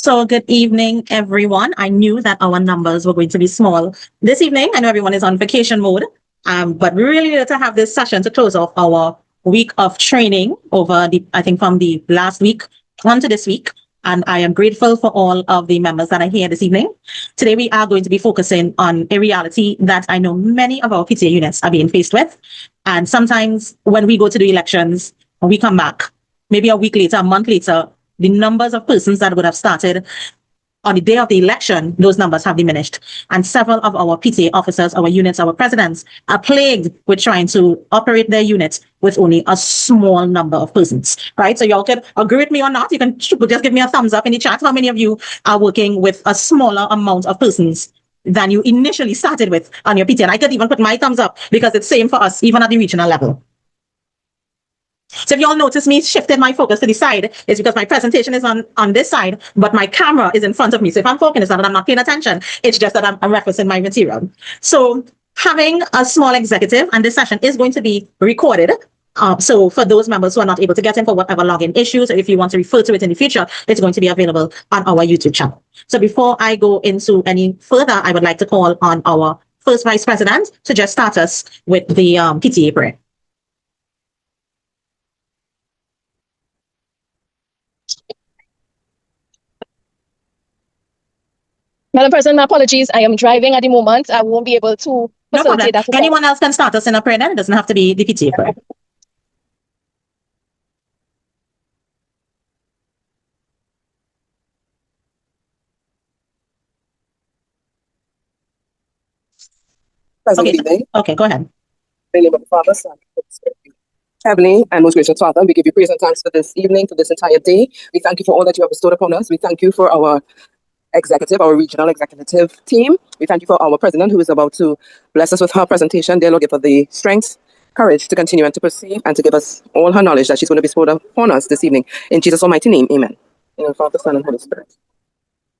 So good evening, everyone. I knew that our numbers were going to be small this evening. I know everyone is on vacation mode, but we really needed to have this session to close off our week of training over I think from the last week on to this week. And I am grateful for all of the members that are here this evening. Today, we are going to be focusing on a reality that I know many of our PTA units are being faced with. And sometimes when we go to the elections, we come back, maybe a week later, a month later, the numbers of persons that would have started on the day of the election, those numbers have diminished. And several of our PTA officers, our units, our presidents are plagued with trying to operate their units with only a small number of persons, right? So y'all can agree with me or not. You can just give me a thumbs up in the chat. How many of you are working with a smaller amount of persons than you initially started with on your PTA? And I could even put my thumbs up because it's same for us, even at the regional level. So if you all notice me shifted my focus to the side, it's because my presentation is on this side, but my camera is in front of me. So if I'm focusing, it's not that I'm not paying attention. It's just that I'm referencing my material. So having a small executive, and this session is going to be recorded. So for those members who are not able to get in for whatever login issues, or if you want to refer to it in the future, it's going to be available on our YouTube channel. So before I go into any further, I would like to call on our first Vice President to just start us with the PTA prayer. Madam President, my apologies. I am driving at the moment. I won't be able to facilitate that. Anyone else can start us in a prayer then. It doesn't have to be the PTA prayer. Okay, go ahead. In the name of the Father, Son, and Holy Spirit. Heavenly and most gracious Father, we give you praise and thanks for this evening, for this entire day. We thank you for all that you have bestowed upon us. We thank you for our executive, our regional executive team. We thank you for our president who is about to bless us with her presentation. Dear Lord, give her the strength, courage to continue and to perceive and to give us all her knowledge that she's going to bestow upon us this evening. In Jesus' almighty name, amen. In the name of the Father, Son, and Holy Spirit.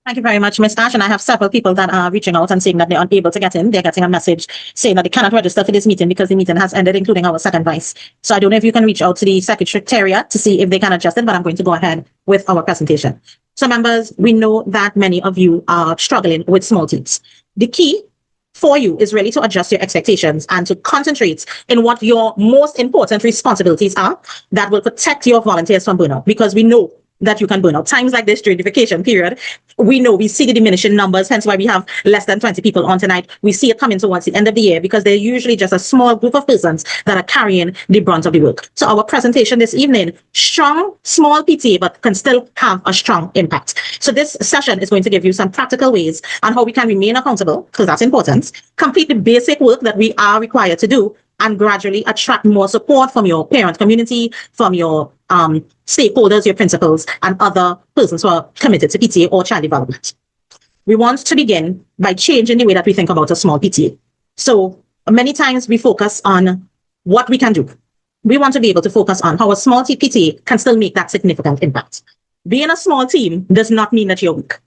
Thank you very much, Ms. Ash. And I have several people that are reaching out and saying that they're unable to get in. They're getting a message saying that they cannot register for this meeting because the meeting has ended, including our second vice. So I don't know if you can reach out to the secretariat to see if they can adjust it, but I'm going to go ahead with our presentation. So members, we know that many of you are struggling with small teams. The key for you is really to adjust your expectations and to concentrate in what your most important responsibilities are that will protect your volunteers from burnout, because we know that you can burn out. Times like this during the vacation period, we see the diminishing numbers, hence why we have less than 20 people on tonight. We see it coming towards the end of the year because they're usually just a small group of persons that are carrying the brunt of the work. So our presentation this evening, strong, small PTA, but can still have a strong impact. So this session is going to give you some practical ways on how we can remain accountable, because that's important, complete the basic work that we are required to do, and gradually attract more support from your parent community, from your stakeholders, your principals, and other persons who are committed to PTA or child development. We want to begin by changing the way that we think about a small PTA. So many times we focus on what we can do. We want to be able to focus on how a small PTA can still make that significant impact. Being a small team does not mean that you're weak.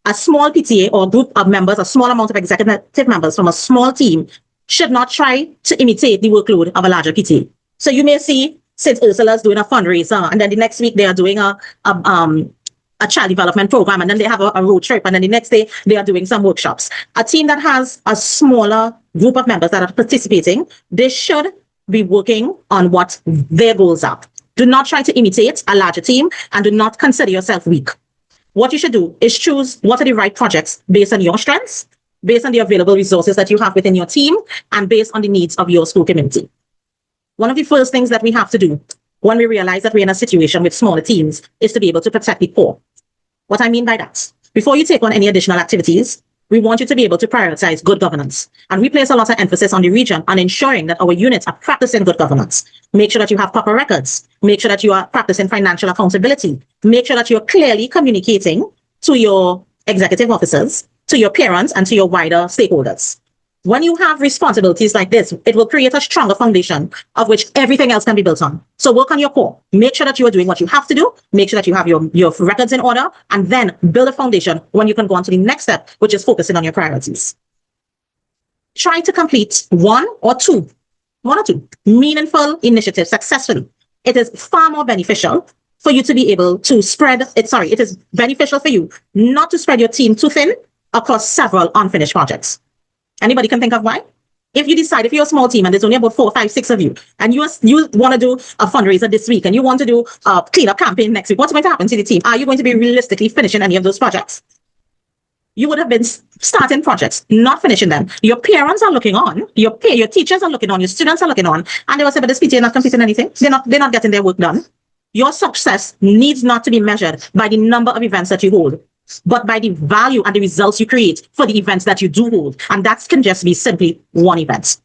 A small PTA or group of members, a small amount of executive members from a small team should not try to imitate the workload of a larger PTA. So you may see St. Ursula's doing a fundraiser, and then the next week they are doing a child development program, and then they have a road trip, and then the next day they are doing some workshops. A team that has a smaller group of members that are participating, they should be working on what their goals are. Do not try to imitate a larger team, and do not consider yourself weak. What you should do is choose what are the right projects based on your strengths, based on the available resources that you have within your team, and based on the needs of your school community. One of the first things that we have to do when we realize that we're in a situation with smaller teams is to be able to protect the poor. What I mean by that, before you take on any additional activities, we want you to be able to prioritize good governance. And we place a lot of emphasis on the region on ensuring that our units are practicing good governance. Make sure that you have proper records. Make sure that you are practicing financial accountability. Make sure that you're clearly communicating to your executive officers, to your parents, and to your wider stakeholders. When you have responsibilities like this, it will create a stronger foundation of which everything else can be built on. So work on your core. Make sure that you are doing what you have to do. Make sure that you have your records in order, and then build a foundation when you can go on to the next step, which is focusing on your priorities. Try to complete one or two meaningful initiatives successfully. It is far more beneficial for you to be able to it is beneficial for you not to spread your team too thin across several unfinished projects. Anybody can think of why? If you decide, if you're a small team and there's only about 4, 5, 6 of you, and you want to do a fundraiser this week and you want to do a cleanup campaign next week, what's going to happen to the team? Are you going to be realistically finishing any of those projects? You would have been starting projects, not finishing them. Your parents are looking on, your teachers are looking on, your students are looking on, and they will say, but this PTA not completing anything. They're not getting their work done. Your success needs not to be measured by the number of events that you hold, but by the value and the results you create for the events that you do hold. And that can just be simply one event.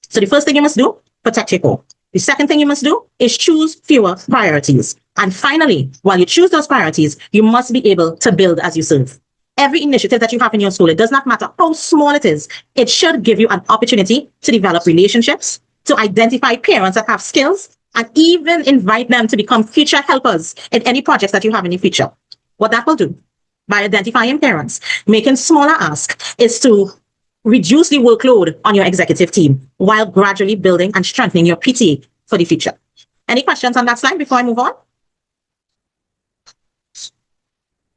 So the first thing you must do, protect your core. The second thing you must do is choose fewer priorities. And finally, while you choose those priorities, you must be able to build as you serve. Every initiative that you have in your school, it does not matter how small it is, it should give you an opportunity to develop relationships, to identify parents that have skills, and even invite them to become future helpers in any projects that you have in the future. What that will do, by identifying parents, making smaller asks, is to reduce the workload on your executive team while gradually building and strengthening your PTA for the future. Any questions on that slide before I move on?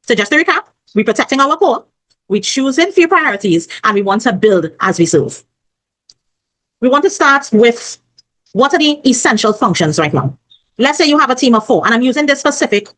So just to recap, we're protecting our core, we're choosing few priorities, and we want to build as we serve. We want to start with what are the essential functions right now. Let's say you have a team of 4, and I'm using this specific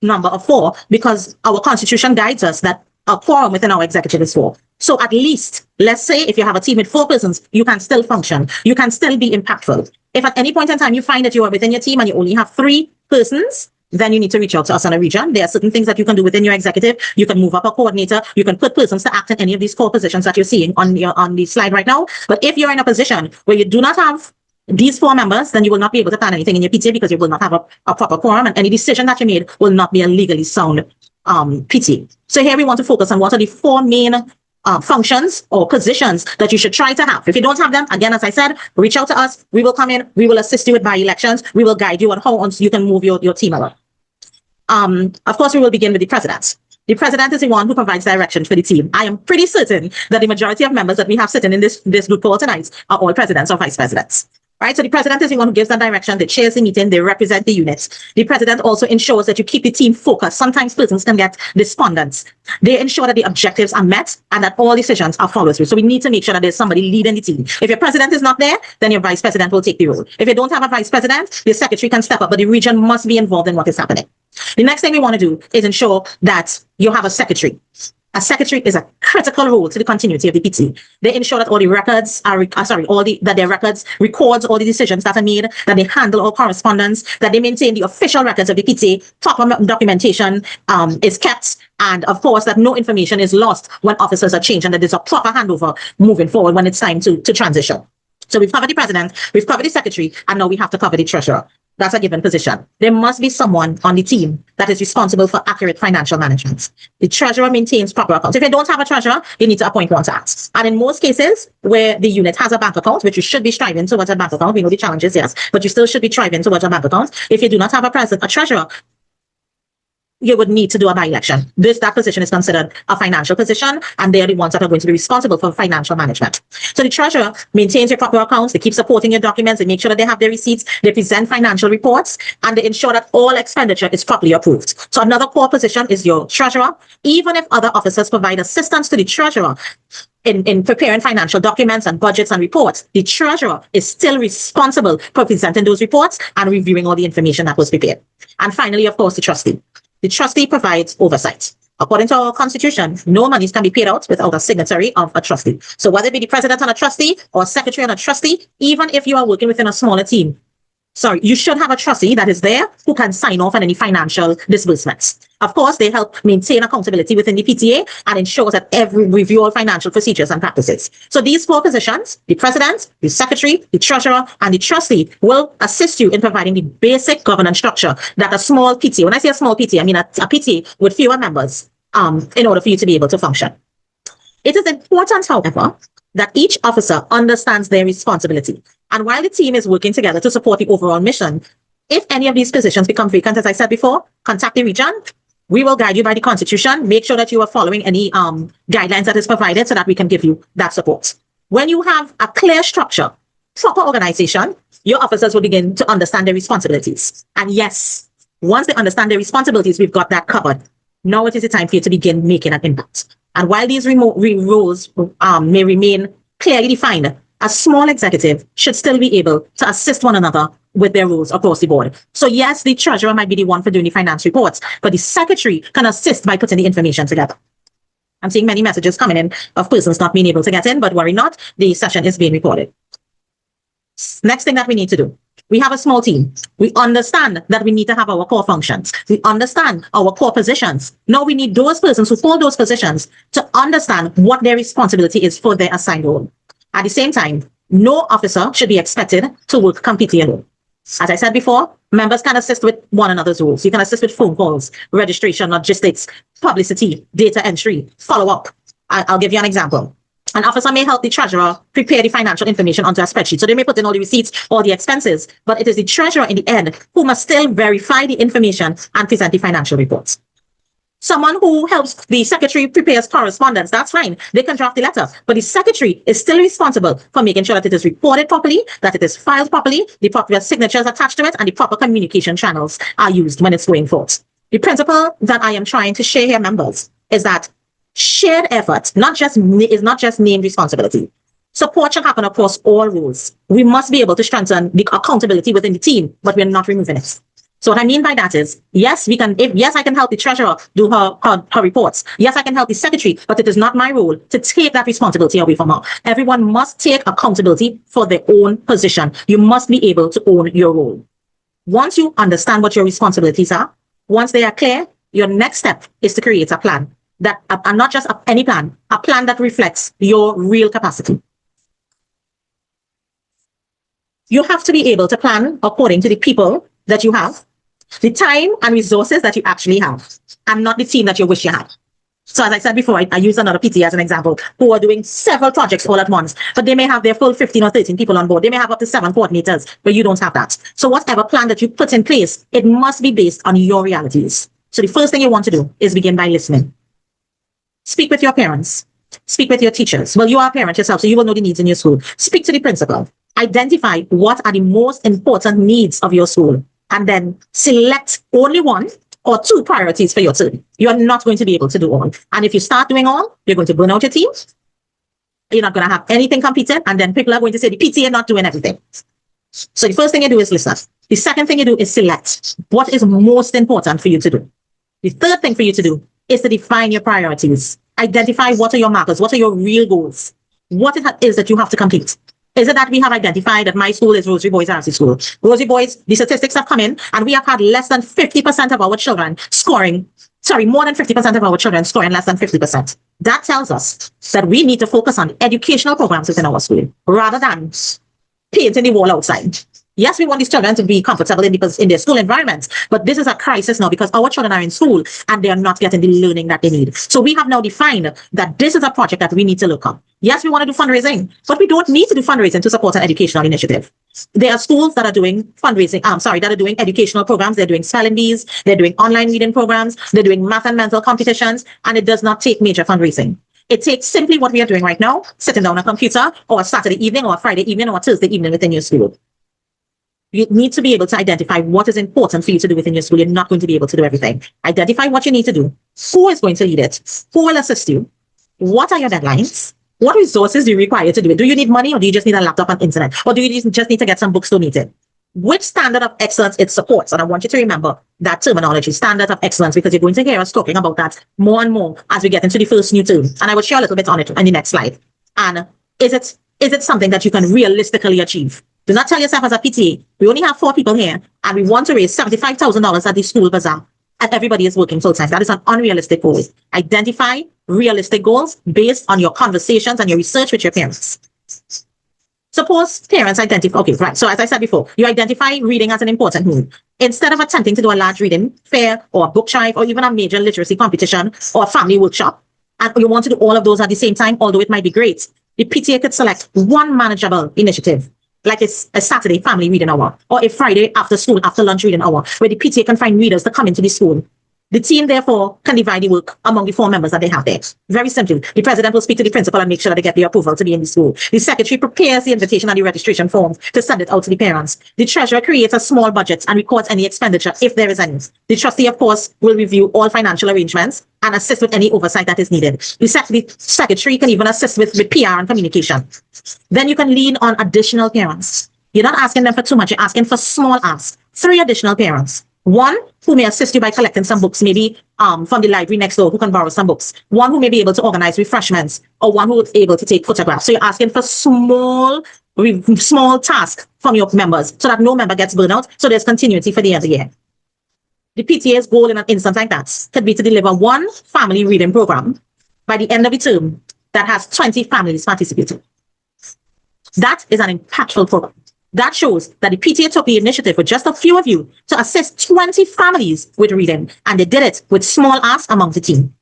number of 4 because our constitution guides us that a quorum within our executive is 4. So at least, let's say if you have a team with 4 persons, you can still function. You can still be impactful. If at any point in time you find that you are within your team and you only have 3 persons, then you need to reach out to us on a region. There are certain things that you can do within your executive. You can move up a coordinator. You can put persons to act in any of these 4 positions that you're seeing on the slide right now. But if you're in a position where you do not have these 4 members, then you will not be able to plan anything in your PTA because you will not have a proper quorum, and any decision that you made will not be a legally sound PTA. So here we want to focus on what are the 4 main functions or positions that you should try to have. If you don't have them, again, as I said, reach out to us. We will come in. We will assist you with by-elections. We will guide you on how you can move your team around. Of course, we will begin with the president. The president is the one who provides direction for the team. I am pretty certain that the majority of members that we have sitting in this group call tonight are all presidents or vice presidents. Right? So the president is the one who gives the direction, they chairs the meeting, they represent the units. The president also ensures that you keep the team focused. Sometimes persons can get despondent. They ensure that the objectives are met and that all decisions are followed through. So we need to make sure that there's somebody leading the team. If your president is not there, then your vice president will take the role. If you don't have a vice president, your secretary can step up, but the region must be involved in what is happening. The next thing we want to do is ensure that you have a secretary. A secretary is a critical role to the continuity of the PTA. They ensure that all the records that their records records all the decisions that are made, that they handle all correspondence, that they maintain the official records of the PTA, proper documentation is kept, and of course that no information is lost when officers are changed, and that there's a proper handover moving forward when it's time to transition. So we've covered the president, we've covered the secretary, and now we have to cover the treasurer. That's a given position. There must be someone on the team that is responsible for accurate financial management. The treasurer maintains proper accounts. If you don't have a treasurer, you need to appoint one to act. And in most cases where the unit has a bank account, which you should be striving towards a bank account, we know the challenges, yes, but you still should be striving towards a bank account. If you do not have a treasurer, you would need to do a by-election. That position is considered a financial position, and they are the ones that are going to be responsible for financial management. So the treasurer maintains your proper accounts, they keep supporting your documents, they make sure that they have their receipts, they present financial reports, and they ensure that all expenditure is properly approved. So another core position is your treasurer. Even if other officers provide assistance to the treasurer in preparing financial documents and budgets and reports, the treasurer is still responsible for presenting those reports and reviewing all the information that was prepared. And finally, of course, the trustee. The trustee provides oversight. According to our constitution, no monies can be paid out without a signatory of a trustee. So whether it be the president on a trustee or a secretary on a trustee, even if you are working within a smaller team, you should have a trustee that is there who can sign off on any financial disbursements. Of course, they help maintain accountability within the PTA and ensure that every review all financial procedures and practices. So these 4 positions, the president, the secretary, the treasurer, and the trustee, will assist you in providing the basic governance structure that a small PTA, when I say a small PTA, I mean a PTA with fewer members, in order for you to be able to function. It is important, however, that each officer understands their responsibility. And while the team is working together to support the overall mission, if any of these positions become vacant, as I said before, contact the region. We will guide you by the constitution. Make sure that you are following any guidelines that is provided so that we can give you that support. When you have a clear structure, proper organization, your officers will begin to understand their responsibilities. And yes, Once they understand their responsibilities, we've got that covered. Now it is the time for you to begin making an impact. And while these roles may remain clearly defined, a small executive should still be able to assist one another with their roles across the board. So yes, the treasurer might be the one for doing the finance reports, but the secretary can assist by putting the information together. I'm seeing many messages coming in of persons not being able to get in, but worry not, the session is being recorded. Next thing that we need to do. We have a small team. We understand that we need to have our core functions. We understand our core positions. Now we need those persons who hold those positions to understand what their responsibility is for their assigned role. At the same time, no officer should be expected to work completely alone. As I said before, members can assist with one another's roles. You can assist with phone calls, registration, logistics, publicity, data entry, follow-up. I'll give you an example. An officer may help the treasurer prepare the financial information onto a spreadsheet. So they may put in all the receipts or the expenses, but it is the treasurer in the end who must still verify the information and present the financial reports. Someone who helps the secretary prepares correspondence, that's fine. They can draft the letter, but the secretary is still responsible for making sure that it is reported properly, that it is filed properly, the proper signatures attached to it, and the proper communication channels are used when it's going forth. The principle that I am trying to share here, members, is that shared effort is not just named responsibility. Support should happen across all roles. We must be able to strengthen the accountability within the team, but we're not removing it. So what I mean by that is, yes, yes, I can help the treasurer do her reports. Yes, I can help the secretary, but it is not my role to take that responsibility away from her. Everyone must take accountability for their own position. You must be able to own your role. Once you understand what your responsibilities are, once they are clear, your next step is to create a plan and not just any plan, a plan that reflects your real capacity. You have to be able to plan according to the people that you have, the time and resources that you actually have, and not the team that you wish you had. So as I said before, I use another PTA as an example, who are doing several projects all at once, but they may have their full 15 or 13 people on board. They may have up to 7 coordinators, but you don't have that. So whatever plan that you put in place, it must be based on your realities. So the first thing you want to do is begin by listening. Speak with your parents. Speak with your teachers. Well, you are a parent yourself, so you will know the needs in your school. Speak to the principal. Identify what are the most important needs of your school, and then select only 1 or 2 priorities for your team. You are not going to be able to do all. And if you start doing all, you're going to burn out your team. You're not going to have anything completed, and then people are going to say the PTA not doing everything. So the first thing you do is listen. The second thing you do is select what is most important for you to do. The third thing for you to do is to define your priorities. Identify what are your markers, what are your real goals, what it is that you have to complete. Is it that we have identified that my school is Rosary Boys RC School? Rosary Boys, the statistics have come in, and we have had less than 50% of our children more than 50% of our children scoring less than 50%. That tells us that we need to focus on educational programs within our school, rather than painting the wall outside. Yes, we want these children to be comfortable in their school environments, but this is a crisis now because our children are in school and they are not getting the learning that they need. So we have now defined that this is a project that we need to look at. Yes, we want to do fundraising, but we don't need to do fundraising to support an educational initiative. There are schools that are doing fundraising, that are doing educational programs. They're doing spelling bees, they're doing online reading programs, they're doing math and mental competitions, and it does not take major fundraising. It takes simply what we are doing right now, sitting down on a computer, or a Saturday evening, or a Friday evening, or a Thursday evening within your school. You need to be able to identify what is important for you to do within your school. You're not going to be able to do everything. Identify what you need to do. Who is going to lead it? Who will assist you? What are your deadlines? What resources do you require to do it? Do you need money, or do you just need a laptop and internet? Or do you just need to get some books donated? Which standard of excellence it supports? And I want you to remember that terminology, standard of excellence, because you're going to hear us talking about that more and more as we get into the first new term. And I will share a little bit on it in the next slide. And is it something that you can realistically achieve? Do not tell yourself as a PTA, we only have 4 people here and we want to raise $75,000 at the school bazaar and everybody is working full time. That is an unrealistic goal. Identify realistic goals based on your conversations and your research with your parents. Suppose parents identify, okay, right. So as I said before, you identify reading as an important need. Instead of attempting to do a large reading fair or a book drive or even a major literacy competition or a family workshop, and you want to do all of those at the same time, although it might be great, the PTA could select one manageable initiative, like a Saturday family reading hour or a Friday after school, after lunch reading hour, where the PTA can find readers to come into the school. The team, therefore, can divide the work among the 4 members that they have there. Very simple. The president will speak to the principal and make sure that they get the approval to be in the school. The secretary prepares the invitation and the registration forms to send it out to the parents. The treasurer creates a small budget and records any expenditure if there is any. The trustee, of course, will review all financial arrangements and assist with any oversight that is needed. The secretary can even assist with PR and communication. Then you can lean on additional parents. You're not asking them for too much. You're asking for small asks. 3 additional parents. 1 who may assist you by collecting some books, maybe from the library next door, who can borrow some books. 1 who may be able to organize refreshments, or 1 who is able to take photographs. So you're asking for small tasks from your members so that no member gets burned out, so there's continuity for the end of the year. The PTA's goal in an instance like that could be to deliver 1 family reading program by the end of the term that has 20 families participating. That is an impactful program. That shows that the PTA took the initiative with just a few of you to assist 20 families with reading, and they did it with small asks among the team.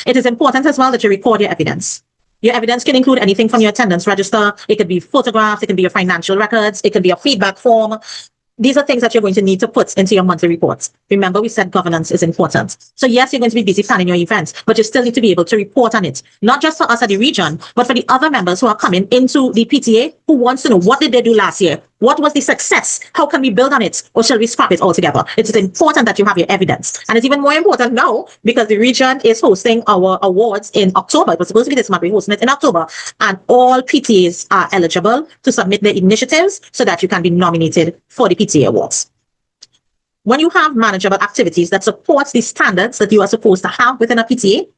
It is important as well that you record your evidence. Your evidence can include anything from your attendance register. It could be photographs, it can be your financial records, it could be a feedback form. These are things that you're going to need to put into your monthly reports. Remember, we said governance is important. So yes, you're going to be busy planning your events, but you still need to be able to report on it. Not just for us at the region, but for the other members who are coming into the PTA who wants to know, what did they do last year? What was the success? How can we build on it? Or shall we scrap it altogether? It is important that you have your evidence. And it's even more important now because the region is hosting our awards in October. It was supposed to be this month. We're hosting it in October. And all PTAs are eligible to submit their initiatives so that you can be nominated for the PTA awards. When you have manageable activities that support the standards that you are supposed to have within a PTA,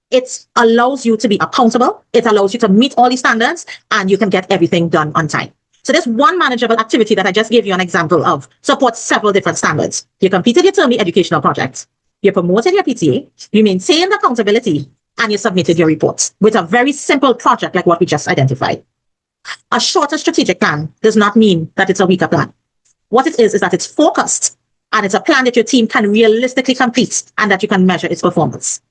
it allows you to be accountable. It allows you to meet all the standards, and you can get everything done on time. So this one manageable activity that I just gave you an example of supports several different standards. You completed your termly educational project, you promoted your PTA, you maintained accountability, and you submitted your reports with a very simple project like what we just identified. A shorter strategic plan does not mean that it's a weaker plan. What it is that it's focused, and it's a plan that your team can realistically complete and that you can measure its performance.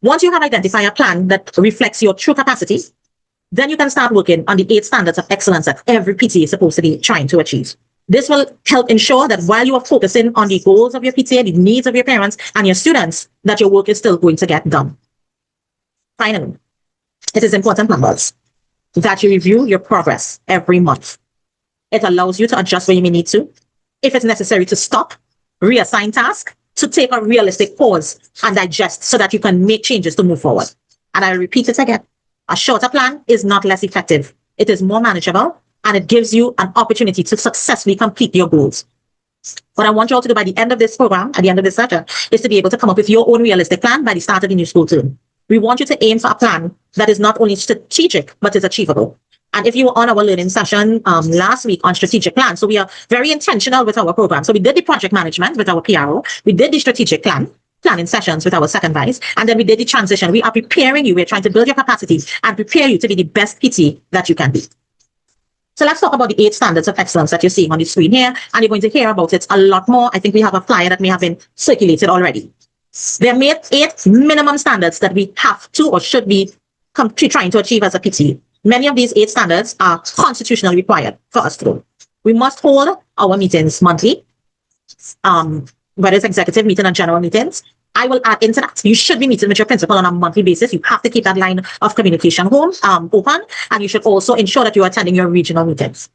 Once you have identified a plan that reflects your true capacity, then you can start working on the 8 standards of excellence that every PTA is supposed to be trying to achieve. This will help ensure that while you are focusing on the goals of your PTA, the needs of your parents and your students, that your work is still going to get done. Finally, it is important, members, that you review your progress every month. It allows you to adjust where you may need to. If it's necessary to stop, reassign tasks, to take a realistic pause and digest so that you can make changes to move forward. And I repeat it again. A shorter plan is not less effective. It is more manageable, and it gives you an opportunity to successfully complete your goals. What I want you all to do by the end of this program, at the end of this session, is to be able to come up with your own realistic plan by the start of the new school term. We want you to aim for a plan that is not only strategic, but is achievable. And if you were on our learning session last week on strategic plan, so we are very intentional with our program. So we did the project management with our PRO, we did the strategic planning sessions with our second vice, and then we did the transition. We are preparing you. We're trying to build your capacity and prepare you to be the best PT that you can be. So let's talk about the 8 standards of excellence that you're seeing on the screen here, and you're going to hear about it a lot more. I think we have a flyer that may have been circulated already. There are 8 minimum standards that we have to or should be trying to achieve as a PT. Many of these 8 standards are constitutionally required for us to do. We must hold our meetings monthly, whether it's executive meeting or general meetings. I will add into that. You should be meeting with your principal on a monthly basis. You have to keep that line of communication open, and you should also ensure that you are attending your regional meetings.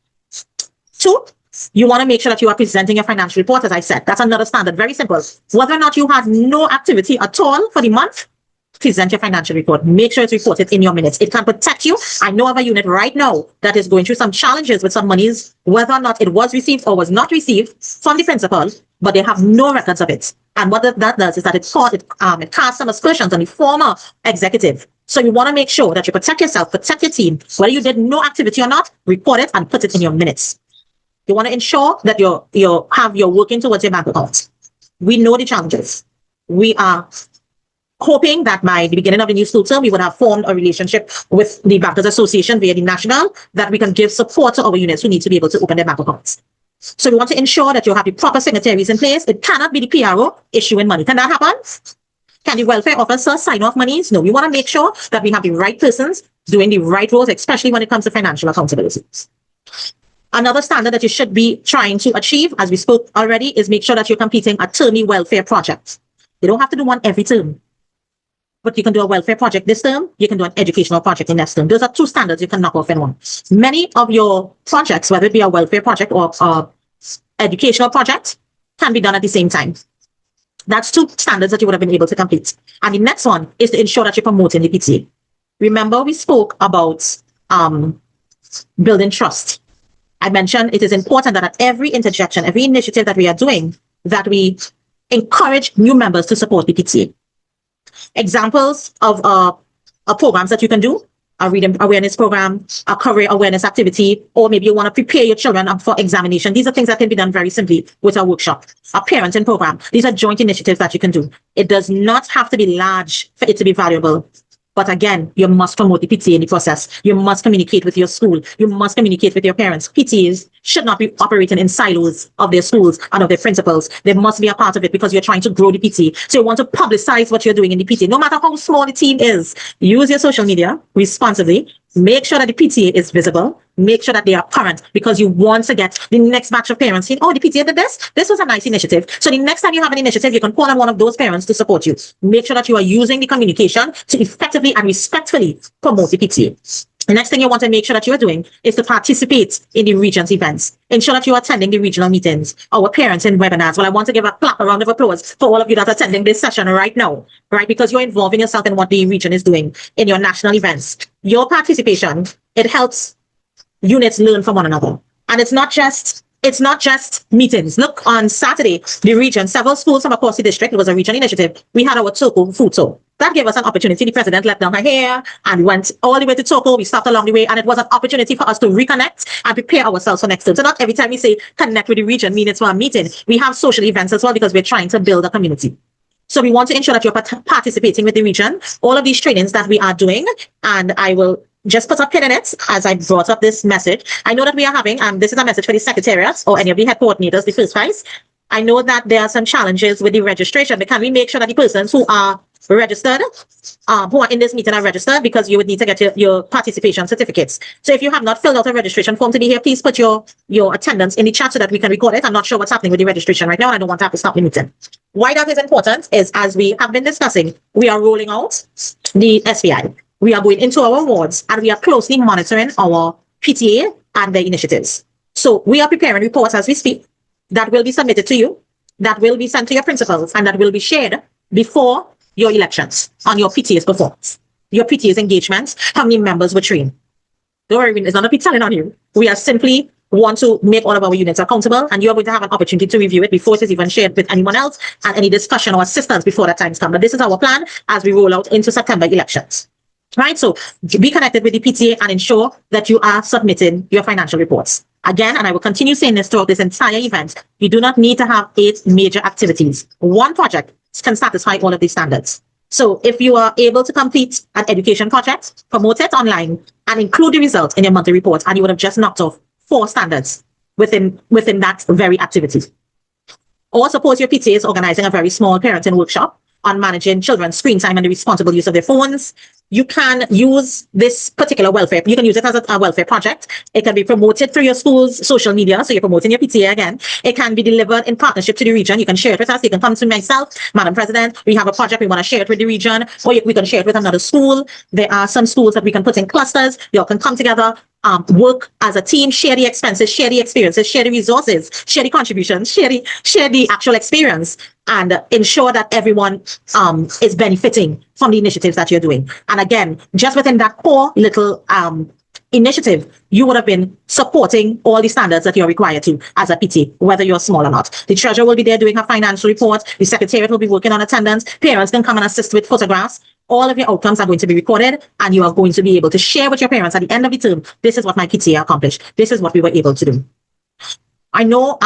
2, you want to make sure that you are presenting your financial report, as I said. That's another standard, very simple. Whether or not you had no activity at all for the month, present your financial report. Make sure it's reported in your minutes. It can protect you. I know of a unit right now that is going through some challenges with some monies, whether or not it was received or was not received from the principal, but they have no records of it. And what that does is that it casts some aspersions on the former executive. So you want to make sure that you protect yourself, protect your team. Whether you did no activity or not, report it and put it in your minutes. You want to ensure that you're working towards your bank account. We know the challenges. We are hoping that by the beginning of the new school term, we would have formed a relationship with the Bankers Association via the national, that we can give support to our units who need to be able to open their bank accounts. So we want to ensure that you have the proper signatories in place. It cannot be the PRO issuing money. Can that happen? Can the welfare officer sign off monies? No, we want to make sure that we have the right persons doing the right roles, especially when it comes to financial accountability. Another standard that you should be trying to achieve, as we spoke already, is make sure that you're completing a termy welfare project. You don't have to do one every term, but you can do a welfare project this term, you can do an educational project in next term. Those are two standards you can knock off in one. Many of your projects, whether it be a welfare project or educational project, can be done at the same time. That's two standards that you would have been able to complete. And the next one is to ensure that you're promoting the PTA. Remember, we spoke about building trust. I mentioned it is important that at every interjection, every initiative that we are doing, that we encourage new members to support the PTA. Examples of programs that you can do: a reading awareness program, a career awareness activity, or maybe you want to prepare your children for examination. These are things that can be done very simply with a workshop. A parenting program. These are joint initiatives that you can do. It does not have to be large for it to be valuable. But again, you must promote the PTA in the process. You must communicate with your school. You must communicate with your parents. PTAs should not be operating in silos of their schools and of their principals. They must be a part of it because you're trying to grow the PTA. So you want to publicize what you're doing in the PTA. No matter how small the team is, use your social media responsibly. Make sure that the PTA is visible. Make sure that they are current, because you want to get the next batch of parents saying, oh, the PTA did this. This was a nice initiative. So the next time you have an initiative, you can call on one of those parents to support you. Make sure that you are using the communication to effectively and respectfully promote the PTA. The next thing you want to make sure that you are doing is to participate in the region's events. Ensure that you are attending the regional meetings, our parents in webinars. Well, I want to give a clap, a round of applause for all of you that are attending this session right now, right? Because you're involving yourself in what the region is doing in your national events. Your participation, it helps units learn from one another. And it's not just meetings. Look, on Saturday, the region, several schools from across the district, it was a region initiative. We had our Toko food tour. That gave us an opportunity. The president let down her hair and went all the way to Toko. We stopped along the way, and it was an opportunity for us to reconnect and prepare ourselves for next term. So not every time we say connect with the region, mean it's for a meeting. We have social events as well, because we're trying to build a community. So we want to ensure that you're participating with the region, all of these trainings that we are doing, and I will just put a pin in it as I brought up this message. I know that we are having, this is a message for the secretariats or any of the head coordinators, the first vice. I know that there are some challenges with the registration, but can we make sure that the persons who are registered, who are in this meeting are registered, because you would need to get your participation certificates. So if you have not filled out a registration form to be here, please put your attendance in the chat so that we can record it. I'm not sure what's happening with the registration right now, and I don't want to have to stop the meeting. Why that is important is, as we have been discussing, we are rolling out the SPI. We are going into our wards, and we are closely monitoring our PTA and their initiatives. So we are preparing reports as we speak that will be submitted to you, that will be sent to your principals, and that will be shared before your elections on your PTA's performance, your PTA's engagements, how many members were trained. Don't worry, it's not a big telling on you. We are simply want to make all of our units accountable, and you're going to have an opportunity to review it before it is even shared with anyone else, and any discussion or assistance before that time comes. But this is our plan as we roll out into September elections. Right, so be connected with the PTA and ensure that you are submitting your financial reports. Again, and I will continue saying this throughout this entire event, you do not need to have 8 major activities. One project can satisfy all of these standards. So if you are able to complete an education project, promote it online, and include the results in your monthly report, and you would have just knocked off 4 standards within that very activity. Or suppose your PTA is organizing a very small parenting workshop on managing children's screen time and the responsible use of their phones. You can use this particular welfare. You can use it as a welfare project. It can be promoted through your school's social media. So you're promoting your PTA again. It can be delivered in partnership to the region. You can share it with us. You can come to myself, Madam President. We have a project. We want to share it with the region, or we can share it with another school. There are some schools that we can put in clusters. You all can come together, work as a team, share the expenses, share the experiences, share the resources, share the contributions, share the actual experience, and ensure that everyone is benefiting from the initiatives that you're doing. And again, just within that core little initiative, you would have been supporting all the standards that you're required to as a PT, whether you're small or not. The treasurer will be there doing her financial report. The secretariat will be working on attendance. Parents can come and assist with photographs. All of your outcomes are going to be recorded, and you are going to be able to share with your parents at the end of the term. This is what my PTA accomplished. This is what we were able to do. I know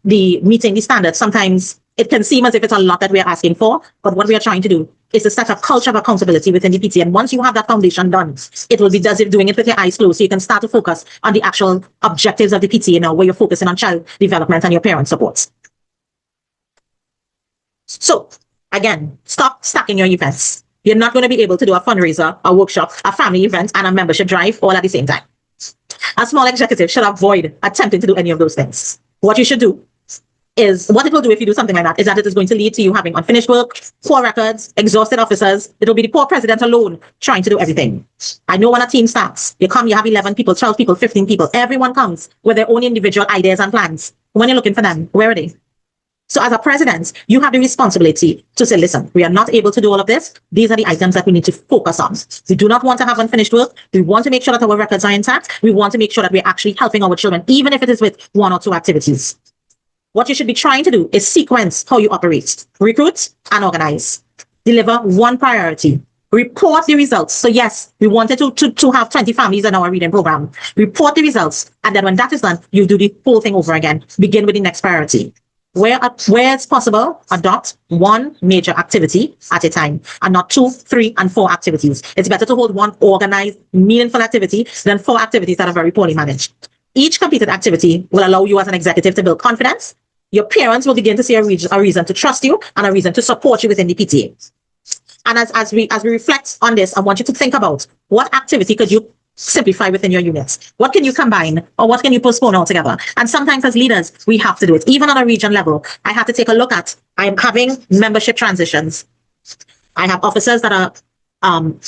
the meeting the standards, sometimes it can seem as if it's a lot that we're asking for, but what we are trying to do is to set a culture of accountability within the PTA. And once you have that foundation done, it will be as if doing it with your eyes closed, so you can start to focus on the actual objectives of the PTA now, where you're focusing on child development and your parent supports. So again, stop stacking your events. You're not going to be able to do a fundraiser, a workshop, a family event, and a membership drive all at the same time. A small executive should avoid attempting to do any of those things. What you should do is, what it will do if you do something like that, is that it is going to lead to you having unfinished work, poor records, exhausted officers. It will be the poor president alone trying to do everything. I know when a team starts, you come, you have 11 people, 12 people, 15 people. Everyone comes with their own individual ideas and plans. When you're looking for them, where are they? So as a president, you have the responsibility to say, listen, we are not able to do all of this. These are the items that we need to focus on. We do not want to have unfinished work. We want to make sure that our records are intact. We want to make sure that we're actually helping our children, even if it is with 1 or 2 activities. What you should be trying to do is sequence how you operate, recruit and organize, deliver one priority, report the results. So yes, we wanted to have 20 families in our reading program. Report the results. And then when that is done, you do the whole thing over again. Begin with the next priority. Where it's possible, adopt one major activity at a time and not 2, 3, and 4 activities. It's better to hold one organized, meaningful activity than 4 activities that are very poorly managed. Each completed activity will allow you as an executive to build confidence. Your parents will begin to see a reason to trust you and a reason to support you within the PTA. And as we reflect on this, I want you to think about what activity could you simplify within your units. What can you combine or what can you postpone altogether? And sometimes as leaders, we have to do it. Even on a region level, I had to take a look at, I'm having membership transitions. I have officers that are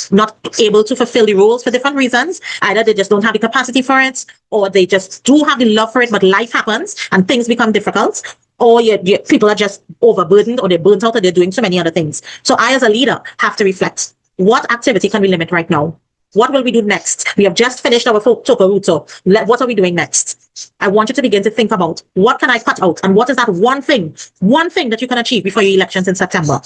not able to fulfill the roles for different reasons. Either they just don't have the capacity for it, or they just do have the love for it, but life happens and things become difficult, or people are just overburdened, or they're burnt out, or they're doing so many other things. So I, as a leader, have to reflect, what activity can we limit right now? What will we do next? We have just finished our Toco Ruto. What are we doing next? I want you to begin to think about, what can I cut out? And what is that one thing that you can achieve before your elections in September?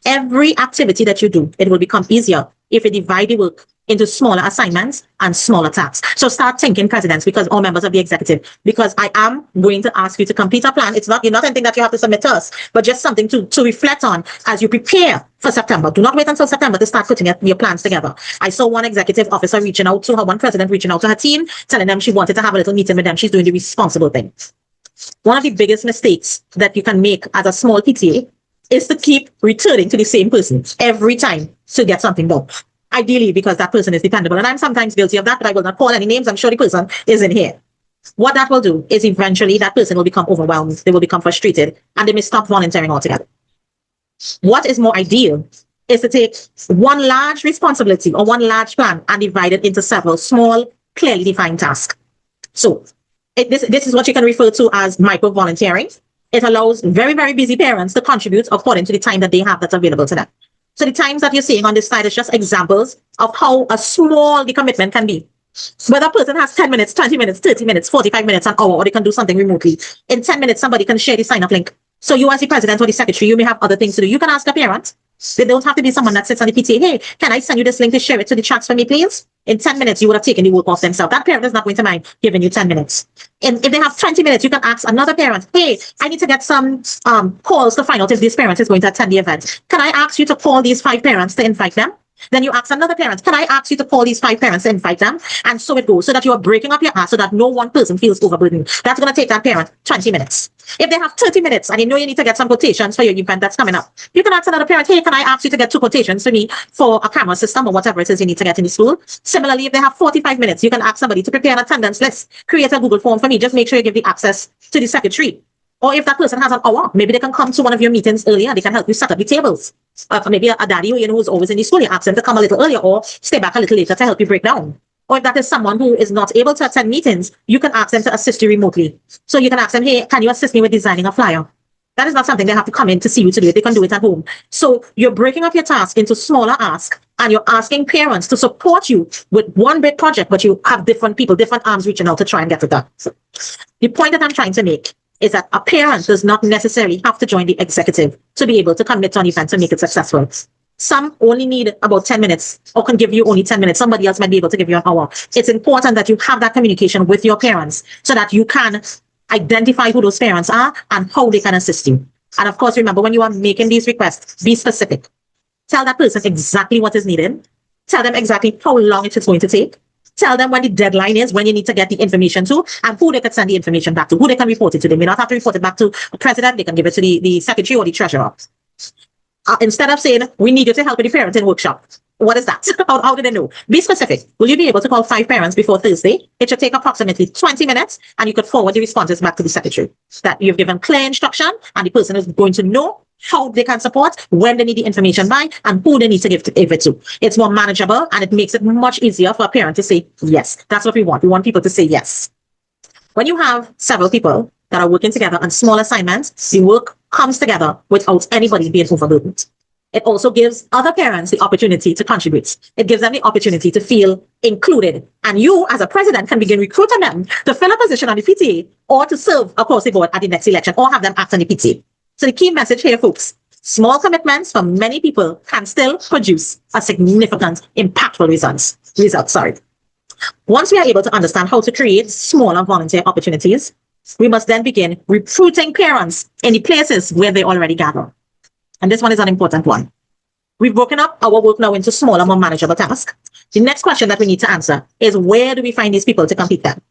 Every activity that you do, it will become easier if you divide the work into smaller assignments and smaller tasks. So start thinking, presidents, because all members of the executive, because I am going to ask you to complete a plan. It's not anything that you have to submit to us, but just something to reflect on as you prepare for September. Do not wait until September to start putting your plans together. I saw one executive officer reaching out to her, one president reaching out to her team, telling them she wanted to have a little meeting with them. She's doing the responsible thing. One of the biggest mistakes that you can make as a small PTA is to keep returning to the same person every time to get something done. Ideally, because that person is dependable. And I'm sometimes guilty of that, but I will not call any names. I'm sure the person is in here. What that will do is eventually that person will become overwhelmed. They will become frustrated and they may stop volunteering altogether. What is more ideal is to take one large responsibility or one large plan and divide it into several small, clearly defined tasks. So this is what you can refer to as micro-volunteering. It allows very, very busy parents to contribute according to the time that they have that's available to them. So the times that you're seeing on this slide is just examples of how small the commitment can be. Whether a person has 10 minutes, 20 minutes, 30 minutes, 45 minutes, an hour, or they can do something remotely. In 10 minutes, somebody can share the sign-up link. So you as the president or the secretary, you may have other things to do. You can ask a parent. They don't have to be someone that sits on the PTA. Hey, can I send you this link to share it to the chats for me, please? In 10 minutes, you would have taken the work off themselves. That parent is not going to mind giving you 10 minutes. And if they have 20 minutes, you can ask another parent, hey, I need to get some calls to find out if this parent is going to attend the event. Can I ask you to call these 5 parents to invite them? Then you ask another parent, can I ask you to call these 5 parents to invite them? And so it goes, so that you are breaking up your ass so that no one person feels overburdened. That's going to take that parent 20 minutes. If they have 30 minutes and you know you need to get some quotations for your event that's coming up, you can ask another parent, hey, can I ask you to get 2 quotations for me for a camera system or whatever it is you need to get in the school? Similarly, if they have 45 minutes, you can ask somebody to prepare an attendance list, create a Google form for me. Just make sure you give the access to the secretary. Or if that person has an hour, maybe they can come to one of your meetings earlier. They can help you set up the tables. Maybe a daddy who's always in the school, you ask them to come a little earlier or stay back a little later to help you break down. Or if that is someone who is not able to attend meetings, you can ask them to assist you remotely. So you can ask them, hey, can you assist me with designing a flyer? That is not something they have to come in to see you to do it. They can do it at home. So you're breaking up your task into smaller asks, and you're asking parents to support you with one big project, but you have different people, different arms reaching out to try and get it done. So the point that I'm trying to make is that a parent does not necessarily have to join the executive to be able to commit to an event and make it successful. Some only need about 10 minutes or can give you only 10 minutes. Somebody else might be able to give you an hour. It's important that you have that communication with your parents so that you can identify who those parents are and how they can assist you. And of course, remember, when you are making these requests, be specific. Tell that person exactly what is needed. Tell them exactly how long it is going to take. Tell them when the deadline is, when you need to get the information to, and who they can send the information back to, who they can report it to. They may not have to report it back to the president. They can give it to the secretary or the treasurer. Instead of saying, we need you to help with the parenting workshop, What is that? How do they know? Be specific. Will you be able to call 5 parents before Thursday? It should take approximately 20 minutes, and you could forward the responses back to the secretary that you've given clear instruction, and the person is going to know how they can support, when they need the information by, and who they need to give it to. It's more manageable, and it makes it much easier for a parent to say yes. That's what we want. We want people to say yes. When you have several people that are working together on small assignments, the work comes together without anybody being overburdened. It also gives other parents the opportunity to contribute. It gives them the opportunity to feel included. And you, as a president, can begin recruiting them to fill a position on the PTA or to serve across the board at the next election or have them act on the PTA. So the key message here, folks, small commitments from many people can still produce a significant, impactful results. Once we are able to understand how to create smaller volunteer opportunities, we must then begin recruiting parents in the places where they already gather. And this one is an important one. We've broken up our work now into smaller, more manageable tasks. The next question that we need to answer is, where do we find these people to complete them?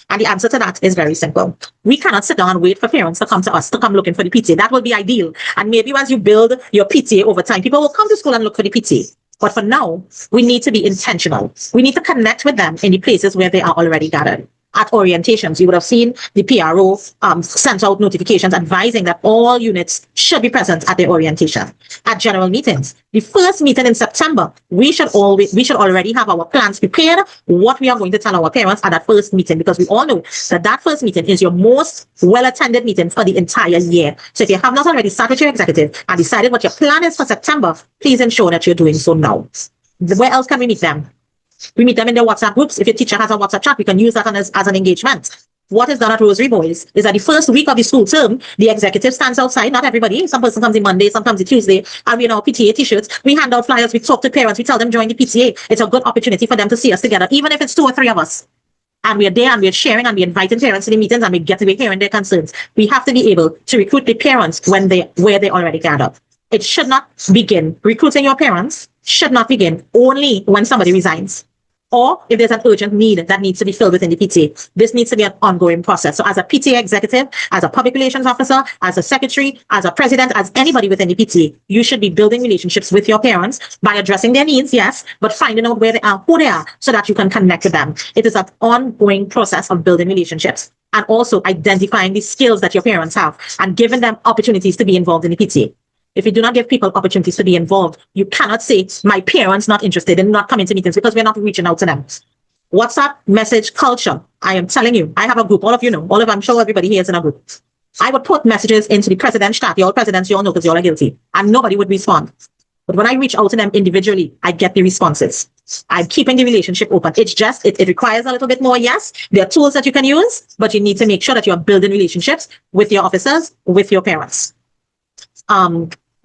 And the answer to that is very simple. We cannot sit down and wait for parents to come to us, to come looking for the PTA. That will be ideal. And maybe once you build your PTA over time, people will come to school and look for the PTA. But for now, we need to be intentional. We need to connect with them in the places where they are already gathered. At orientations, you would have seen the PRO sent out notifications advising that all units should be present at their orientation. At general meetings, the first meeting in September, we should already have our plans prepared, what we are going to tell our parents at that first meeting, because we all know that that first meeting is your most well-attended meeting for the entire year. So if you have not already sat with your executive and decided what your plan is for September, please ensure that you're doing so now. Where else can we meet them? We meet them in their WhatsApp groups. If your teacher has a WhatsApp chat, we can use that as an engagement. What is done at Rosary Boys is that the first week of the school term, the executive stands outside, not everybody. Some person comes in Monday, sometimes it's Tuesday, and we in our PTA t-shirts, we hand out flyers, we talk to parents, we tell them join the PTA. It's a good opportunity for them to see us together, even if it's 2 or 3 of us. And we're there and we're sharing and we're inviting parents to the meetings and we're hearing their concerns. We have to be able to recruit the parents where they already gathered. It should not begin, recruiting your parents should not begin only when somebody resigns, or if there's an urgent need that needs to be filled within the PTA. This needs to be an ongoing process. So as a PTA executive, as a public relations officer, as a secretary, as a president, as anybody within the PTA, you should be building relationships with your parents by addressing their needs, yes, but finding out where they are, who they are, so that you can connect with them. It is an ongoing process of building relationships and also identifying the skills that your parents have and giving them opportunities to be involved in the PTA. If you do not give people opportunities to be involved, you cannot say, my parents not interested in not coming to meetings, because we're not reaching out to them. WhatsApp message culture. I am telling you, I have a group. All of you know, I'm sure everybody here is in a group. I would put messages into the president's chat. All presidents, you all know because you all are guilty. And nobody would respond. But when I reach out to them individually, I get the responses. I'm keeping the relationship open. It's just, it requires a little bit more. Yes, there are tools that you can use, but you need to make sure that you're building relationships with your officers, with your parents.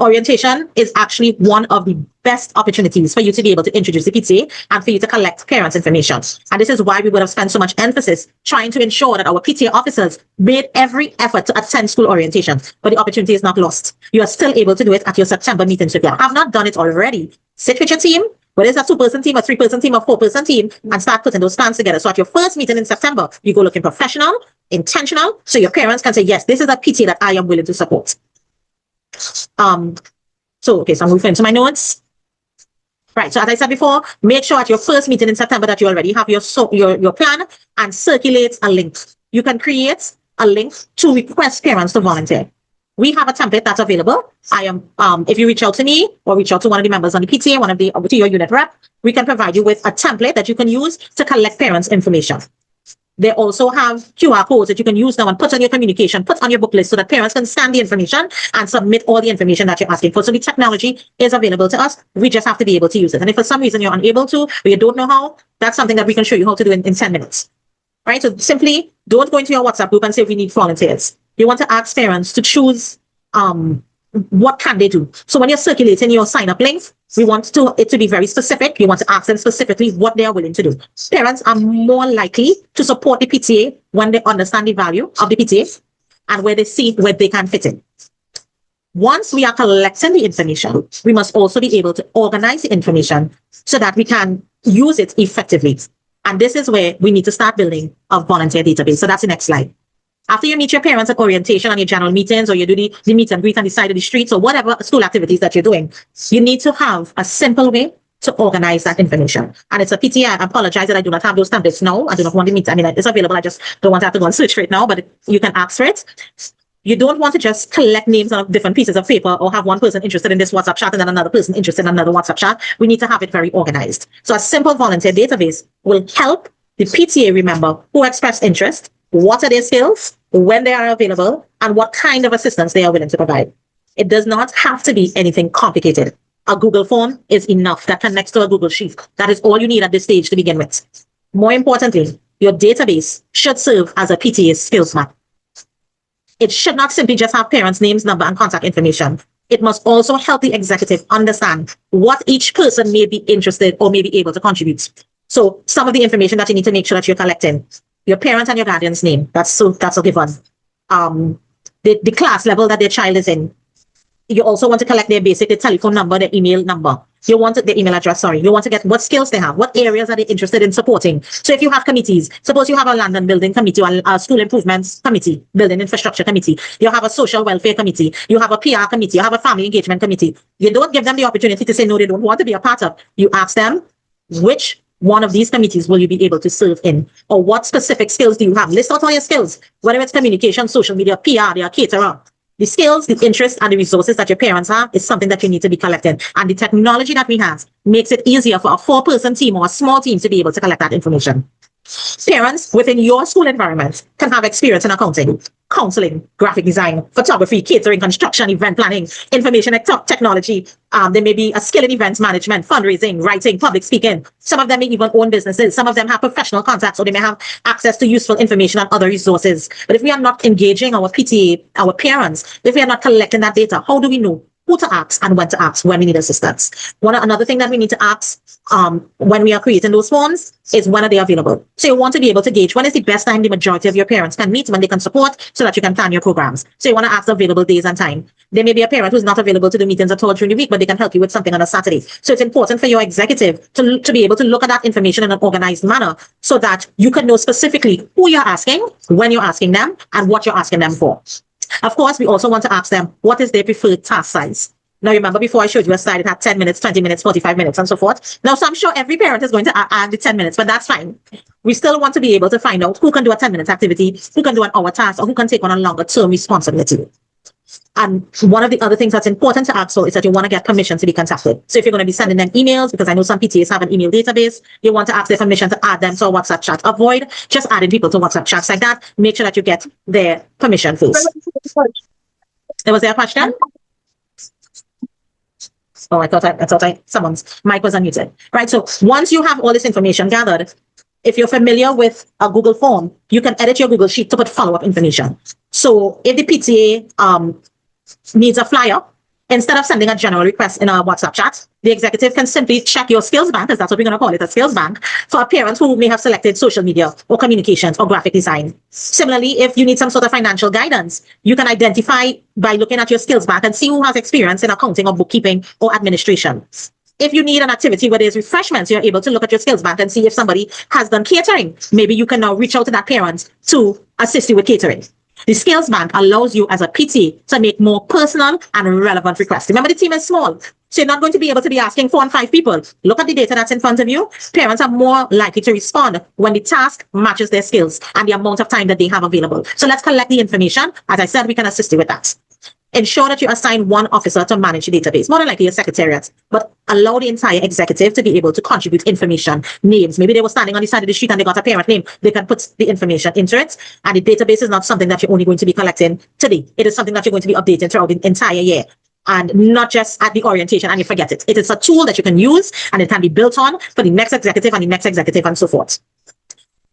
Orientation is actually one of the best opportunities for you to be able to introduce the PTA and for you to collect parents' information. And this is why we would have spent so much emphasis trying to ensure that our PTA officers made every effort to attend school orientation. But the opportunity is not lost. You are still able to do it at your September meetings. If you have not done it already, sit with your team, whether it's a 2-person team, a 3-person team, or 4-person team, and start putting those plans together. So at your first meeting in September, you go looking professional, intentional, so your parents can say, yes, this is a PTA that I am willing to support. So I'm moving to my notes. Right. So as I said before, make sure at your first meeting in September that you already have your plan and circulate a link. You can create a link to request parents to volunteer. We have a template that's available. If you reach out to me or reach out to one of the members on the PTA, to your unit rep, we can provide you with a template that you can use to collect parents' information. They also have QR codes that you can use now and put on your communication, put on your book list so that parents can scan the information and submit all the information that you're asking for. So the technology is available to us. We just have to be able to use it. And if for some reason you're unable to, or you don't know how, that's something that we can show you how to do in 10 minutes. Right? So simply don't go into your WhatsApp group and say we need volunteers. You want to ask parents to choose what can they do. So when you're circulating your sign-up links, we want it to be very specific. You want to ask them specifically what they are willing to do. Parents are more likely to support the PTA when they understand the value of the PTA and where they see where they can fit in. Once we are collecting the information, we must also be able to organize the information so that we can use it effectively. And this is where we need to start building a volunteer database. So that's the next slide. After you meet your parents at orientation and your general meetings, or you do the meet and greet on the side of the streets, or whatever school activities that you're doing, you need to have a simple way to organize that information. And it's a PTA. I apologize that I do not have those templates now. I do not want to meet. I mean, it's available. I just don't want to have to go and search for it now, but you can ask for it. You don't want to just collect names on different pieces of paper or have one person interested in this WhatsApp chat and then another person interested in another WhatsApp chat. We need to have it very organized. So a simple volunteer database will help the PTA remember who expressed interest, what are their skills, when they are available, and what kind of assistance they are willing to provide. It does not have to be anything complicated. A Google form is enough that connects to a Google Sheet. That is all you need at this stage to begin with. More importantly, your database should serve as a PTA's skills map. It should not simply just have parents' names, number, and contact information. It must also help the executive understand what each person may be interested or may be able to contribute. So some of the information that you need to make sure that you're collecting: your parent and your guardian's name. That's a given. The class level that their child is in. You also want to collect their basic, their telephone number, their email number. You want their email address, sorry. You want to get what skills they have, what areas are they interested in supporting. So if you have committees, suppose you have a land and building committee or a school improvements committee, building infrastructure committee. You have a social welfare committee. You have a PR committee. You have a family engagement committee. You don't give them the opportunity to say no, they don't want to be a part of. You ask them, which one of these committees will you be able to serve in? Or what specific skills do you have? List out all your skills, whether it's communication, social media, PR, they are caterer. The skills, the interests, and the resources that your parents have is something that you need to be collecting. And the technology that we have makes it easier for a 4-person team or a small team to be able to collect that information. Parents within your school environment can have experience in accounting, counseling, graphic design, photography, catering, construction, event planning, information technology. There may be a skill in events management, fundraising, writing, public speaking. Some of them may even own businesses. Some of them have professional contacts, or they may have access to useful information and other resources. But if we are not engaging our PTA, our parents, if we are not collecting that data, how do we know who to ask and when to ask when we need assistance? Another thing that we need to ask when we are creating those forms is when are they available. So you want to be able to gauge when is the best time the majority of your parents can meet, when they can support, so that you can plan your programs. So you want to ask the available days and time. There may be a parent who's not available to do meetings at all during the week, but they can help you with something on a Saturday. So it's important for your executive to be able to look at that information in an organized manner so that you can know specifically who you're asking, when you're asking them, and what you're asking them for. Of course, we also want to ask them, what is their preferred task size? Now, remember before I showed you a slide, it had 10 minutes, 20 minutes, 45 minutes, and so forth. Now, so I'm sure every parent is going to add the 10 minutes, but that's fine. We still want to be able to find out who can do a 10-minute activity, who can do an hour task, or who can take on a longer term responsibility. And one of the other things that's important to ask for is that you want to get permission to be contacted. So if you're going to be sending them emails, because I know some PTAs have an email database, you want to ask their permission to add them to a WhatsApp chat. Avoid just adding people to WhatsApp chats like that. Make sure that you get their permission first. Was there a question? Oh, I thought someone's mic was unmuted. Right. So once you have all this information gathered, if you're familiar with a Google form, you can edit your Google Sheet to put follow-up information. So if the PTA needs a flyer, instead of sending a general request in a WhatsApp chat, the executive can simply check your skills bank, because that's what we're going to call it, a skills bank, for a parent who may have selected social media or communications or graphic design. Similarly, if you need some sort of financial guidance, you can identify by looking at your skills bank and see who has experience in accounting or bookkeeping or administration. If you need an activity where there's refreshments, you're able to look at your skills bank and see if somebody has done catering. Maybe you can now reach out to that parent to assist you with catering. The skills bank allows you as a PT to make more personal and relevant requests. Remember, the team is small, so you're not going to be able to be asking 4 and 5 people. Look at the data that's in front of you. Parents are more likely to respond when the task matches their skills and the amount of time that they have available. So let's collect the information. As I said, we can assist you with that. Ensure that you assign one officer to manage the database, more than likely a secretariat, but allow the entire executive to be able to contribute information, names. Maybe they were standing on the side of the street and they got a parent name. They can put the information into it. And the database is not something that you're only going to be collecting today. It is something that you're going to be updating throughout the entire year. And not just at the orientation and you forget it. It is a tool that you can use and it can be built on for the next executive and the next executive and so forth.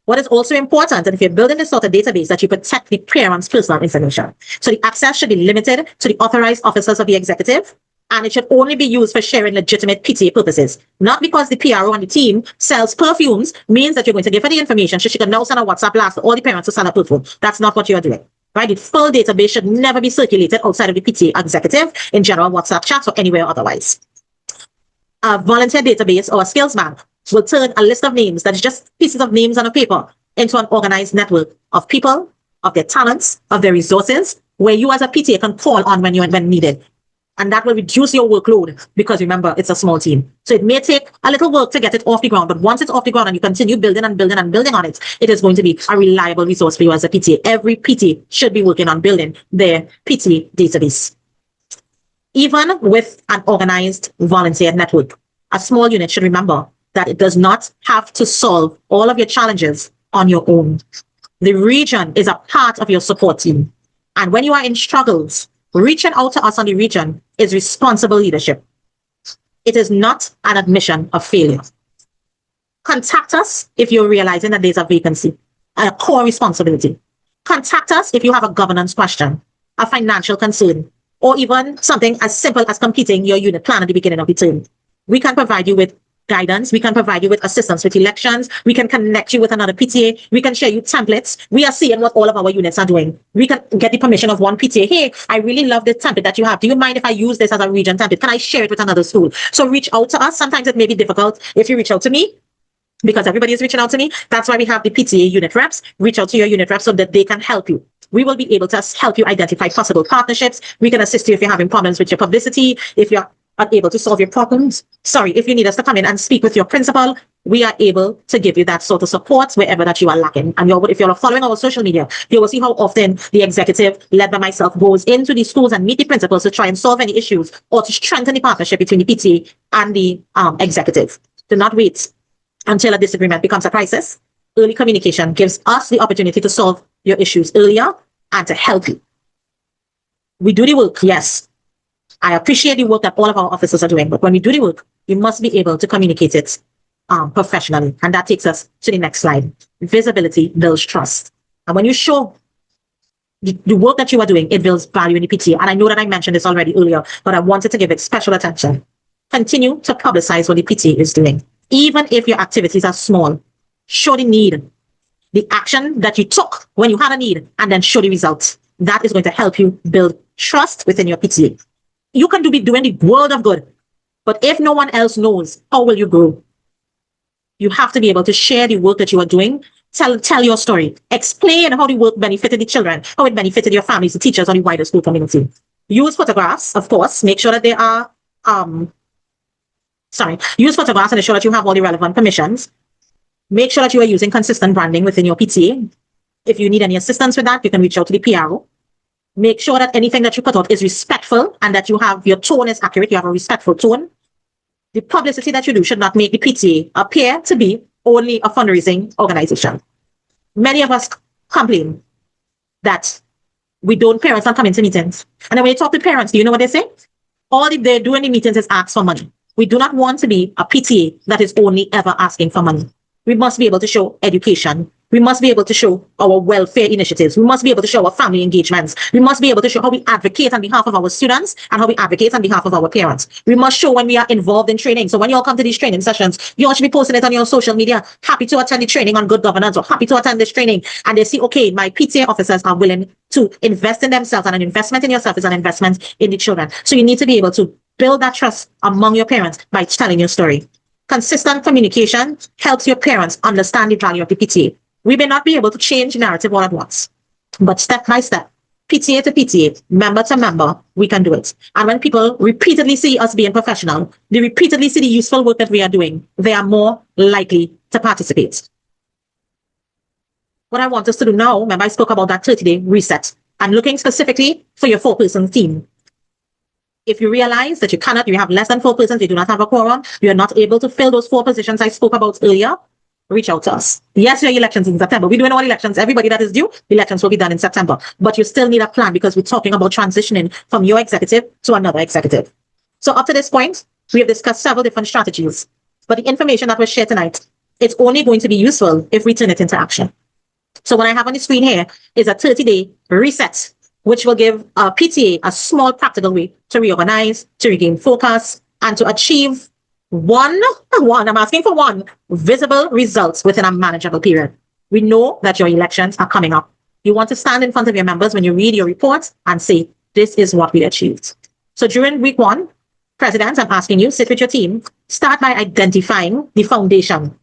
What is also important, and if you're building this sort of database, that you protect the parent's personal information. So the access should be limited to the authorized officers of the executive, and it should only be used for sharing legitimate PTA purposes. Not because the PRO on the team sells perfumes means that you're going to give her the information so she can now send a WhatsApp blast to all the parents to sell a perfume. That's not what you're doing. Right? The full database should never be circulated outside of the PTA executive in general WhatsApp chats or anywhere otherwise. A volunteer database or a skills bank will turn a list of names that is just pieces of names on a paper into an organized network of people, of their talents, of their resources, where you as a PTA can call on when needed. And that will reduce your workload because remember, it's a small team. So it may take a little work to get it off the ground, but once it's off the ground and you continue building and building and building on it, it is going to be a reliable resource for you as a PTA. Every PTA should be working on building their PTA database. Even with an organized volunteer network, a small unit should remember that it does not have to solve all of your challenges on your own. The region is a part of your support team. And when you are in struggles, reaching out to us on the region is responsible leadership. It is not an admission of failure. Contact us if you're realizing that there's a vacancy, a core responsibility. Contact us if you have a governance question, a financial concern, or even something as simple as completing your unit plan at the beginning of the term. We can provide you with guidance. We can provide you with assistance with elections. We can connect you with another PTA. We can share you templates. We are seeing what all of our units are doing. We can get the permission of one PTA. Hey, I really love this template that you have. Do you mind if I use this as a region template? Can I share it with another school? So reach out to us. Sometimes it may be difficult if you reach out to me, because everybody is reaching out to me. That's why we have the PTA unit reps. Reach out to your unit reps so that they can help you. We will be able to help you identify possible partnerships. We can assist you if you're having problems with your publicity, if you're unable to solve your problems. If you need us to come in and speak with your principal, we are able to give you that sort of support wherever that you are lacking. And if you're following our social media, you will see how often the executive, led by myself, goes into the schools and meet the principals to try and solve any issues or to strengthen the partnership between the PTA and the executive. Do not wait until a disagreement becomes a crisis. Early communication gives us the opportunity to solve your issues earlier and to help you. We do the work, yes. I appreciate the work that all of our officers are doing, but when we do the work, we must be able to communicate it professionally. And that takes us to the next slide. Visibility builds trust. And when you show the work that you are doing, it builds value in the PTA. And I know that I mentioned this already earlier, but I wanted to give it special attention. Continue to publicize what the PTA is doing. Even if your activities are small, show the need, the action that you took when you had a need, and then show the results. That is going to help you build trust within your PTA. You can be doing the world of good, but if no one else knows, how will you grow? You have to be able to share the work that you are doing, tell your story, explain how the work benefited the children, how it benefited your families, the teachers, or the wider school community. Use photographs, of course, make sure that they are, use photographs and ensure that you have all the relevant permissions. Make sure that you are using consistent branding within your PTA. If you need any assistance with that, you can reach out to the PRO. Make sure that anything that you put out is respectful and that your tone is accurate. You have a respectful tone. The publicity that you do should not make the PTA appear to be only a fundraising organization. Many of us complain that parents don't come into meetings. And then when you talk to parents, do you know what they say? All they do in the meetings is ask for money. We do not want to be a PTA that is only ever asking for money. We must be able to show education. We must be able to show our welfare initiatives. We must be able to show our family engagements. We must be able to show how we advocate on behalf of our students and how we advocate on behalf of our parents. We must show when we are involved in training. So when you all come to these training sessions, you all should be posting it on your social media. Happy to attend the training on good governance, or happy to attend this training. And they see, okay, my PTA officers are willing to invest in themselves, and an investment in yourself is an investment in the children. So you need to be able to build that trust among your parents by telling your story. Consistent communication helps your parents understand the value of the PTA. We may not be able to change the narrative all at once, but step by step, PTA to PTA, member to member, we can do it. And when people repeatedly see us being professional, they repeatedly see the useful work that we are doing, they are more likely to participate. What I want us to do now, remember I spoke about that 30-day reset. I'm looking specifically for your 4-person team. If you realize that you have less than 4 persons, you do not have a quorum, you are not able to fill those 4 positions I spoke about earlier, reach out to us. Yes, your elections in September. We're doing all elections. Everybody that is due, elections will be done in September. But you still need a plan, because we're talking about transitioning from your executive to another executive. So up to this point, we have discussed several different strategies. But the information that was shared tonight, it's only going to be useful if we turn it into action. So what I have on the screen here is a 30-day reset, which will give a PTA a small practical way to reorganize, to regain focus, and to achieve I'm asking for one, visible results within a manageable period. We know that your elections are coming up. You want to stand in front of your members when you read your reports and say, this is what we achieved. So during week 1, presidents, I'm asking you, sit with your team, start by identifying the foundation.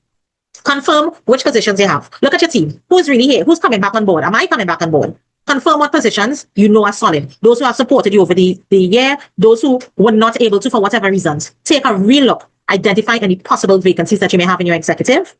Confirm which positions you have. Look at your team. Who's really here? Who's coming back on board? Am I coming back on board? Confirm what positions you know are solid. Those who have supported you over the year, those who were not able to for whatever reasons. Take a real look. Identify any possible vacancies that you may have in your executive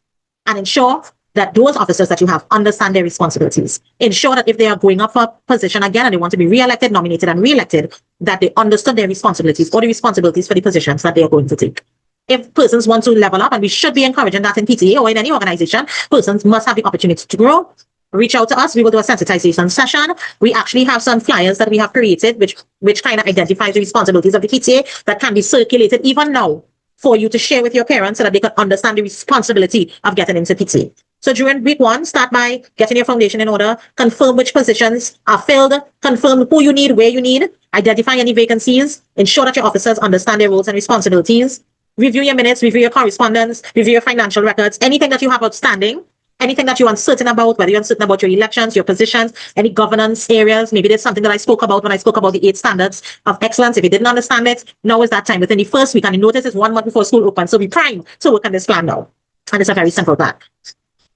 and ensure that those officers that you have understand their responsibilities. Ensure that if they are going up for a position again and they want to be re-elected, nominated, and re-elected, that they understood their responsibilities or the responsibilities for the positions that they are going to take. If persons want to level up, and we should be encouraging that in PTA or in any organization, persons must have the opportunity to grow. Reach out to us. We will do a sensitization session. We actually have some flyers that we have created, which kind of identifies the responsibilities of the PTA that can be circulated even now for you to share with your parents so that they can understand the responsibility of getting into PTA. So during week 1, start by getting your foundation in order, confirm which positions are filled, confirm who you need, where you need, identify any vacancies, ensure that your officers understand their roles and responsibilities, review your minutes, review your correspondence, review your financial records, anything that you have outstanding, anything that you're uncertain about, whether you're uncertain about your elections, your positions, any governance areas. Maybe there's something that I spoke about when I spoke about the 8 standards of excellence. If you didn't understand it, now is that time within the first week. And the notice is 1 month before school opens. So be primed to work on this plan now. And it's a very simple plan.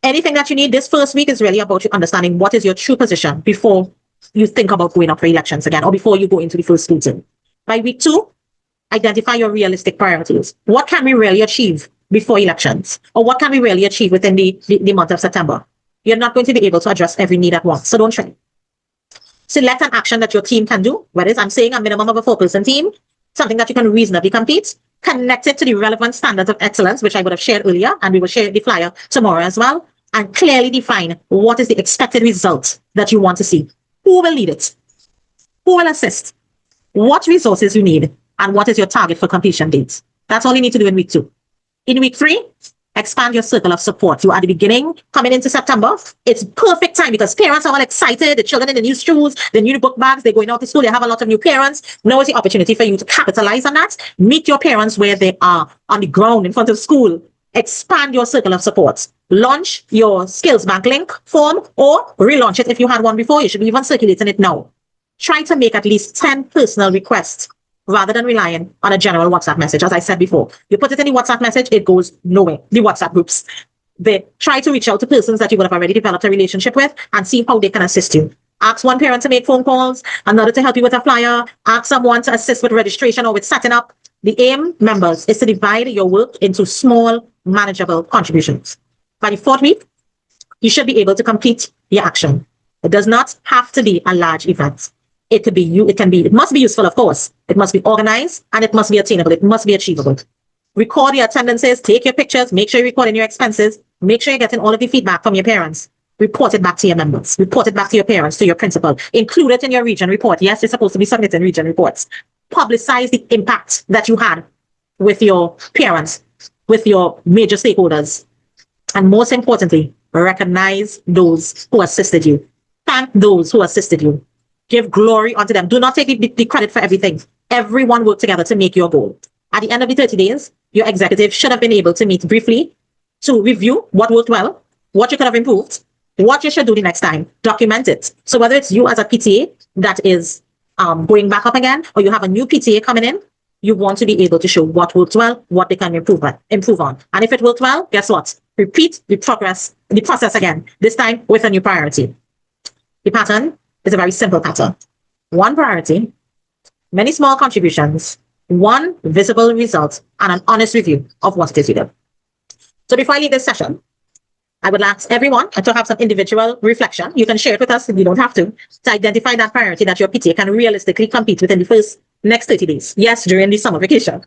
Anything that you need this first week is really about you understanding what is your true position before you think about going up for elections again or before you go into the first school term. By week 2, identify your realistic priorities. What can we really achieve before elections? Or what can we really achieve within the month of September? You're not going to be able to address every need at once, so don't try. Select an action that your team can do, whether it's, I'm saying, a minimum of a 4-person team, something that you can reasonably complete, connect it to the relevant standards of excellence, which I would have shared earlier, and we will share the flyer tomorrow as well, and clearly define what is the expected result that you want to see. Who will lead it? Who will assist? What resources you need? And what is your target for completion dates? That's all you need to do in week 2. In week 3, expand your circle of support. You are at the beginning, coming into September. It's perfect time because parents are all excited. The children in the new shoes, the new book bags, they're going out to school. They have a lot of new parents. Now is the opportunity for you to capitalize on that. Meet your parents where they are on the ground in front of school. Expand your circle of support. Launch your skills bank link form or relaunch it if you had one before. You should be even circulating it now. Try to make at least 10 personal requests rather than relying on a general WhatsApp message. As I said before, you put it in the WhatsApp message, it goes nowhere. The WhatsApp groups. They try to reach out to persons that you would have already developed a relationship with and see how they can assist you. Ask one parent to make phone calls, another to help you with a flyer, ask someone to assist with registration or with setting up. The aim, members, is to divide your work into small, manageable contributions. By the 4th week, you should be able to complete your action. It does not have to be a large event. It must be useful, of course. It must be organized and it must be attainable. It must be achievable. Record your attendances, take your pictures, make sure you're recording your expenses, make sure you're getting all of the feedback from your parents. Report it back to your members, report it back to your parents, to your principal, include it in your region report. Yes, it's supposed to be submitted in region reports. Publicize the impact that you had with your parents, with your major stakeholders. And most importantly, recognize those who assisted you. Thank those who assisted you. Give glory unto them. Do not take the credit for everything. Everyone worked together to make your goal. At the end of the 30 days, your executive should have been able to meet briefly to review what worked well, what you could have improved, what you should do the next time. Document it. So whether it's you as a PTA that is going back up again, or you have a new PTA coming in, you want to be able to show what worked well, what they can improve on. And if it worked well, guess what? Repeat the process again, this time with a new priority. The pattern is a very simple pattern. One priority, many small contributions, one visible result, and an honest review of what it is you do. So before I leave this session, I would ask everyone to have some individual reflection. You can share it with us if you don't have to identify that priority that your PTA can realistically complete within the next 30 days. Yes, during the summer vacation.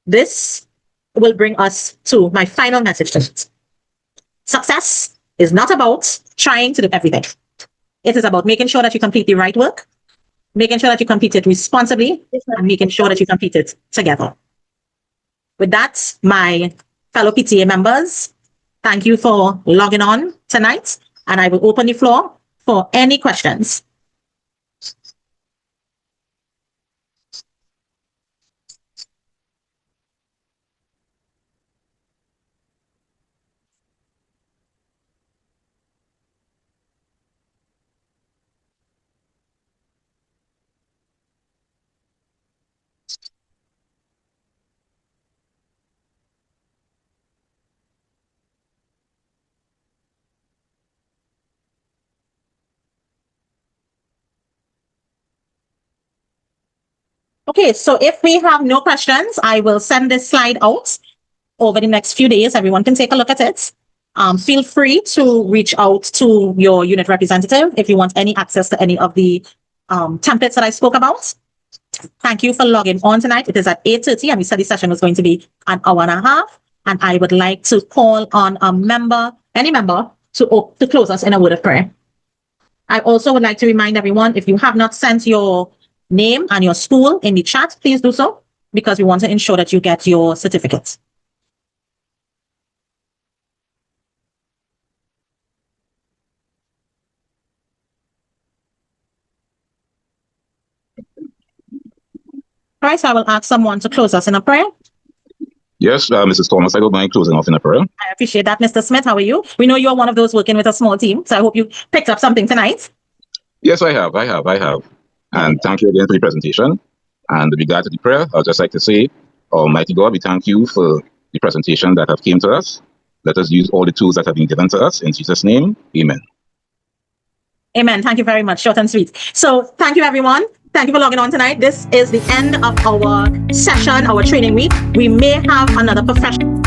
This will bring us to my final message tonight. Success is not about trying to do everything. It is about making sure that you complete the right work, making sure that you complete it responsibly, and making sure that you complete it together. With that, my fellow PTA members, thank you for logging on tonight, and I will open the floor for any questions. Okay, so if we have no questions, I will send this slide out over the next few days. Everyone can take a look at it. Feel free to reach out to your unit representative if you want any access to any of the templates that I spoke about. Thank you for logging on tonight. It is at 8:30 and we said the session was going to be an hour and a half. And I would like to call on any member to close us in a word of prayer. I also would like to remind everyone, if you have not sent your name and your school in the chat, please do so, because we want to ensure that you get your certificates. All right, so I will ask someone to close us in a prayer. Yes, Mrs. Thomas, I don't mind closing off in a prayer. I appreciate that. Mr. Smith, how are you? We know you're one of those working with a small team, so I hope you picked up something tonight. Yes, I have. And thank you again for the presentation. And with regard to the prayer, I'd just like to say, Almighty God, we thank you for the presentation that have came to us. Let us use all the tools that have been given to us. In Jesus' name, amen. Amen. Thank you very much. Short and sweet. So thank you, everyone. Thank you for logging on tonight. This is the end of our session, our training week. We may have another professional